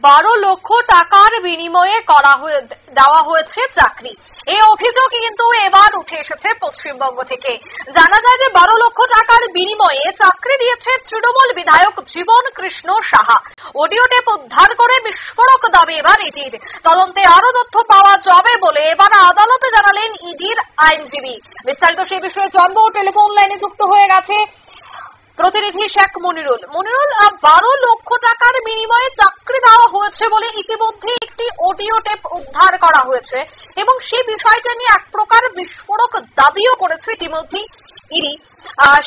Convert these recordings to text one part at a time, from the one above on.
12 লক্ষ টাকার বিনিময়ে দেওয়া হয়েছে চাকরি। এই অভিযোগ কিন্তু এবার উঠে এসেছে পশ্চিমবঙ্গ থেকে। জানা যায় যে 12 লক্ষ টাকার বিনিময়ে চাকরি দিয়েছে তৃণমূল বিধায়ক জীবন কৃষ্ণ সাহা। অডিও টেপ উদ্ধার করে বিস্ফোরক দাবি এবার ইডির। তদন্তে আরো তথ্য পাওয়া যাবে বলে এবার আদালতে জানালেন ইডির আইনজীবী। বিস্তারিত সেই বিষয়ে জানবো, টেলিফোন লাইনে যুক্ত হয়ে গেছে প্রতিনিধি শেখ মনিরুল। 12 লক্ষ টাকার বিনিময়ে চাকরি দেওয়া হয়েছে বলে ইতিমধ্যে একটি অডিও টেপ উদ্ধার করা হয়েছে এবং সেই বিষয়টা নিয়ে এক প্রকার বিস্ফোরক দাবিও করেছে ইতিমধ্যে ইডি।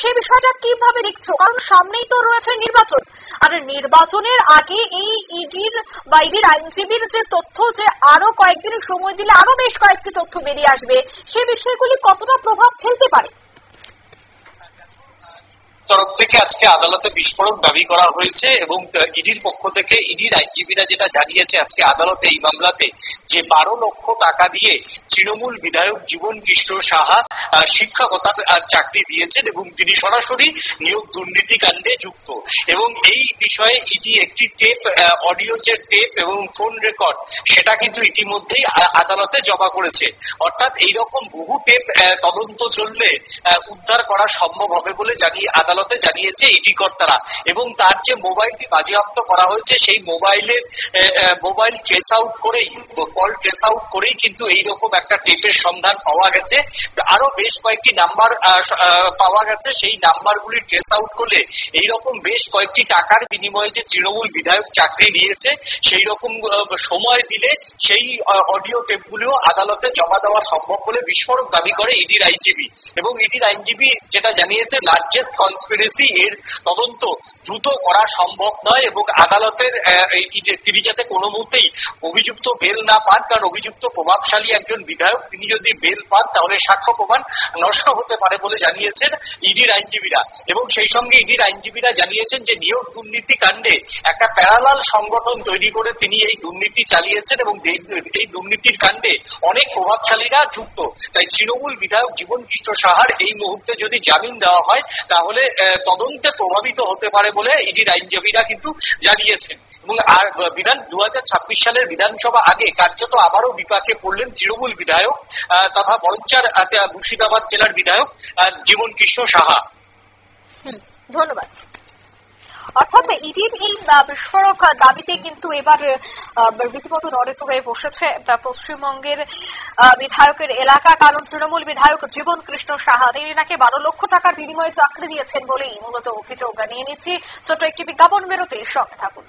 সেই বিষয়টা কিভাবে দেখছো? কারণ সামনেই তো রয়েছে নির্বাচন, আর নির্বাচনের আগে এই ইডির বা ইডির আইনজীবীর যে তথ্য, যে আরো কয়েকদিনের সময় দিলে আরো বেশ কয়েকটি তথ্য বেরিয়ে আসবে, সেই বিষয়গুলি কতটা প্রভাব ফেলতে পারে? তরফ থেকে আজকে আদালতে বিস্ফোরক দাবি করা হয়েছে এবং ইডির পক্ষ থেকে ইডির আইনজীবীরা যেটা জানিয়েছে আজকে আদালতে এই মামলাতে, যে 12 লক্ষ টাকা দিয়ে তৃণমূল বিধায়ক জীবন কৃষ্ণ সাহা শিক্ষকতার চাকরি দিয়েছেন এবং তিনি সরাসরি নিয়োগ দুর্নীতি কাণ্ডে যুক্ত। এবং এই বিষয়ে ইডি একটি টেপ, অডিও যে টেপ এবং ফোন রেকর্ড, সেটা কিন্তু ইতিমধ্যেই আদালতে জমা করেছে। অর্থাৎ এইরকম বহু টেপ তদন্ত চললে উদ্ধার করা সম্ভব হবে বলে আদালতে জানিয়েছে ইডি কর্তারা। এবং তার যে মোবাইলটি বাজেয়াপ্ত করা হয়েছে, সেই মোবাইল ট্রেস আউট করেই, কল ট্রেস আউট করেই কিন্তু এইরকম একটা টেপের সন্ধান পাওয়া গেছে। আরো বেশ কয়েকটি নাম্বার পাওয়া গেছে, সেই নাম্বারগুলি ট্রেস আউট করলে এইরকম বেশ কয়েকটি টাকার বিনিময়ে যে তৃণমূল বিধায়ক চাকরি নিয়েছে, সেই রকম সময় দিলে সেই অডিও টেপগুলিও আদালতে জমা দেওয়া সম্ভব বলে বিস্ফোরক দাবি করে ইডির আইনজীবী। এবং ইডির আইনজীবী যেটা জানিয়েছে, লার্জেস্ট কনস্পিরেসি, এর তদন্ত দ্রুত করা সম্ভব নয় এবং আদালতের তিনি যাতে কোনো মুহূর্তেই অভিযুক্ত বেল না পান, কারণ অভিযুক্ত প্রভাবশালী একজন বিধায়ক, তিনি যদি বেল পান তাহলে সাক্ষ্য প্রমাণ নষ্ট হতে পারে বলে জানিয়েছেন ইডির আইনজীবীরা। এবং সেই সঙ্গে ইডির আইনজীবীরা জানিয়েছেন যে নিয়োগ দুর্নীতি কাণ্ডে একটা প্যারালাল সংগঠন তৈরি করে তিনি এই দুর্নীতি চালিয়েছেন এবং এই দুর্নীতির কাণ্ডে অনেক প্রভাবশালীরা যুক্ত। তাই তৃণমূল বিধায়ক জীবন কৃষ্ণ সাহার এই মুহূর্তে যদি জামিন দেওয়া হয় তাহলে তদন্তে প্রভাবিত হতে পারে বলে ইডির আইনজীবীরা কিন্তু জানিয়েছেন। এবং 2026 সালের বিধানসভা আগে কার্যত আবারও বিপাকে পড়লেন তৃণমূল বিধায়ক তথা বড়ঞ্চার মুর্শিদাবাদ জেলার বিধায়ক জীবন কৃষ্ণ সাহা। ধন্যবাদ। অর্থাৎ ইডির এই বিস্ফোরক দাবিতে কিন্তু এবার রীতিমতো নড়েচড়ে হয়ে বসেছে পশ্চিমবঙ্গের বিধায়কের এলাকা। কারণ তৃণমূল বিধায়ক জীবন কৃষ্ণ সাহা তিনি নাকি 12 লক্ষ টাকার বিনিময়ে চাকরি দিয়েছেন বলেই মূলত অভিযোগ। নিয়ে নিচ্ছি ছোট্ট একটি বিজ্ঞাপন বিরতির সঙ্গে থাকুন।